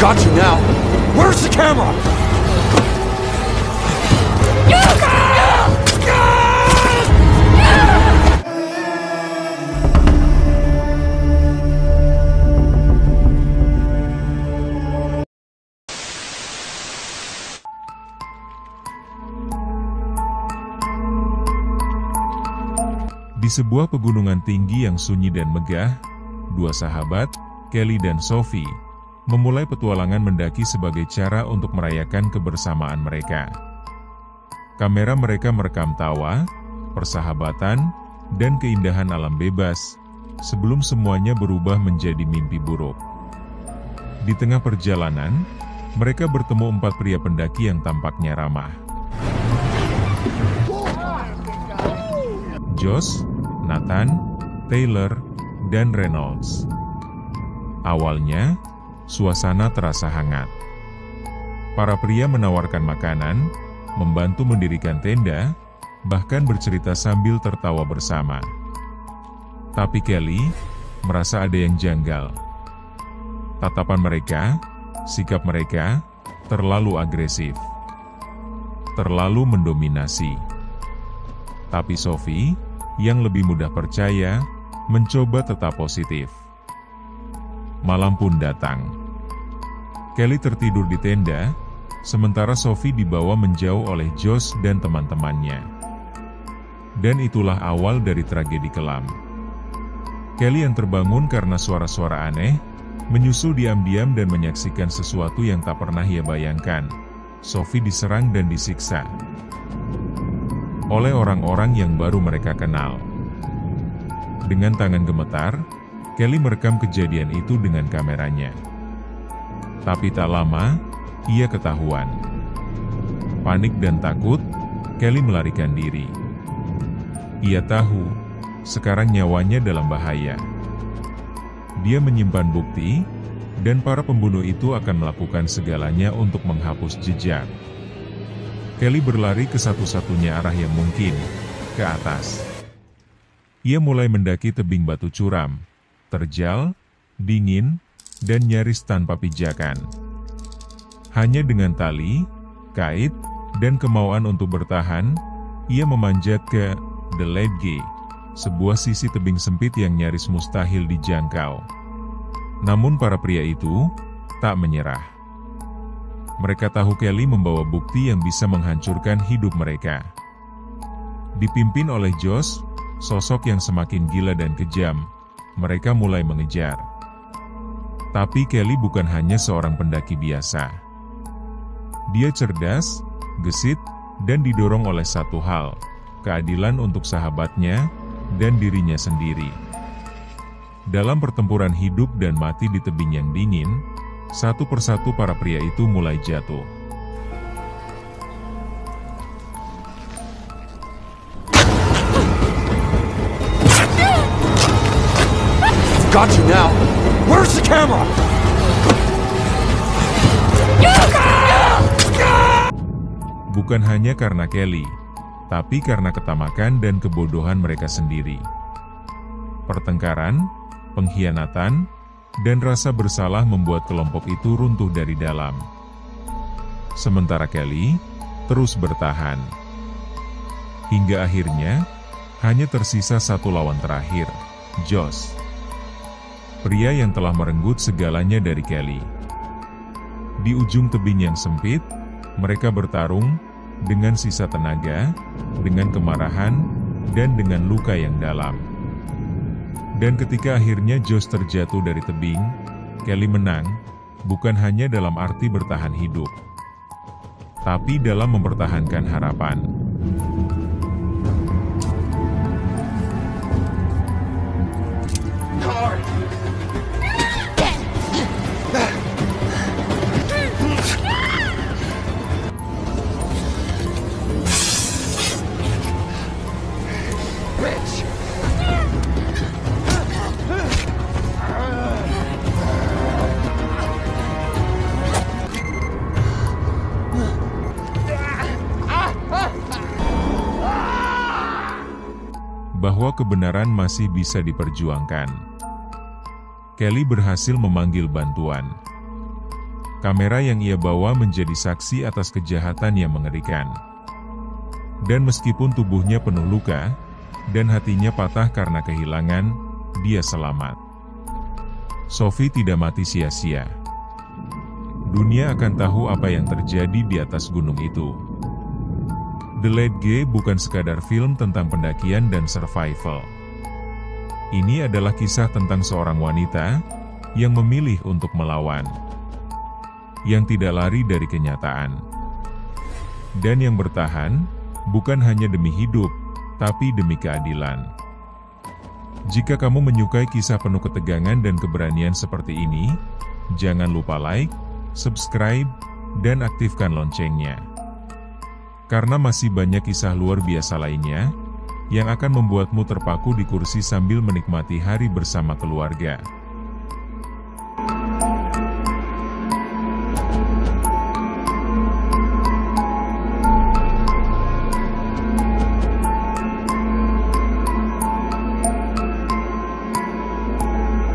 Got you now. Where's the camera? Di sebuah pegunungan tinggi yang sunyi dan megah, dua sahabat, Kelly dan Sophie, memulai petualangan mendaki sebagai cara untuk merayakan kebersamaan mereka. Kamera mereka merekam tawa, persahabatan, dan keindahan alam bebas, sebelum semuanya berubah menjadi mimpi buruk. Di tengah perjalanan, mereka bertemu 4 pria pendaki yang tampaknya ramah. Josh, Nathan, Taylor, dan Reynolds. Awalnya, suasana terasa hangat. Para pria menawarkan makanan, membantu mendirikan tenda, bahkan bercerita sambil tertawa bersama. Tapi Kelly merasa ada yang janggal. Tatapan mereka, sikap mereka, terlalu agresif. Terlalu mendominasi. Tapi Sophie, yang lebih mudah percaya, mencoba tetap positif. Malam pun datang. Kelly tertidur di tenda, sementara Sophie dibawa menjauh oleh Josh dan teman-temannya. Dan itulah awal dari tragedi kelam. Kelly yang terbangun karena suara-suara aneh, menyusul diam-diam dan menyaksikan sesuatu yang tak pernah ia bayangkan. Sophie diserang dan disiksa oleh orang-orang yang baru mereka kenal. Dengan tangan gemetar, Kelly merekam kejadian itu dengan kameranya. Tapi tak lama, ia ketahuan. Panik dan takut, Kelly melarikan diri. Ia tahu, sekarang nyawanya dalam bahaya. Dia menyimpan bukti, dan para pembunuh itu akan melakukan segalanya untuk menghapus jejak. Kelly berlari ke satu-satunya arah yang mungkin, ke atas. Ia mulai mendaki tebing batu curam, terjal, dingin, dan nyaris tanpa pijakan. Hanya dengan tali, kait, dan kemauan untuk bertahan, ia memanjat ke The Ledge, sebuah sisi tebing sempit yang nyaris mustahil dijangkau. Namun para pria itu tak menyerah. Mereka tahu Kelly membawa bukti yang bisa menghancurkan hidup mereka. Dipimpin oleh Josh, sosok yang semakin gila dan kejam, mereka mulai mengejar. Tapi Kelly bukan hanya seorang pendaki biasa. Dia cerdas, gesit, dan didorong oleh satu hal, keadilan untuk sahabatnya dan dirinya sendiri. Dalam pertempuran hidup dan mati di tebing yang dingin, satu persatu para pria itu mulai jatuh. Got you now. Where's the camera? Bukan hanya karena Kelly, tapi karena ketamakan dan kebodohan mereka sendiri. Pertengkaran, pengkhianatan, dan rasa bersalah membuat kelompok itu runtuh dari dalam. Sementara Kelly terus bertahan. Hingga akhirnya, hanya tersisa satu lawan terakhir, Josh. Pria yang telah merenggut segalanya dari Kelly. Di ujung tebing yang sempit, mereka bertarung dengan sisa tenaga, dengan kemarahan, dan dengan luka yang dalam. Dan ketika akhirnya Josh terjatuh dari tebing, Kelly menang, bukan hanya dalam arti bertahan hidup, tapi dalam mempertahankan harapan. Bahwa kebenaran masih bisa diperjuangkan. Kelly berhasil memanggil bantuan. Kamera yang ia bawa menjadi saksi atas kejahatan yang mengerikan. Dan meskipun tubuhnya penuh luka, dan hatinya patah karena kehilangan, dia selamat. Sophie tidak mati sia-sia. Dunia akan tahu apa yang terjadi di atas gunung itu. The Late G bukan sekadar film tentang pendakian dan survival. Ini adalah kisah tentang seorang wanita yang memilih untuk melawan, yang tidak lari dari kenyataan, dan yang bertahan bukan hanya demi hidup, tapi demi keadilan. Jika kamu menyukai kisah penuh ketegangan dan keberanian seperti ini, jangan lupa like, subscribe, dan aktifkan loncengnya. Karena masih banyak kisah luar biasa lainnya, yang akan membuatmu terpaku di kursi sambil menikmati hari bersama keluarga.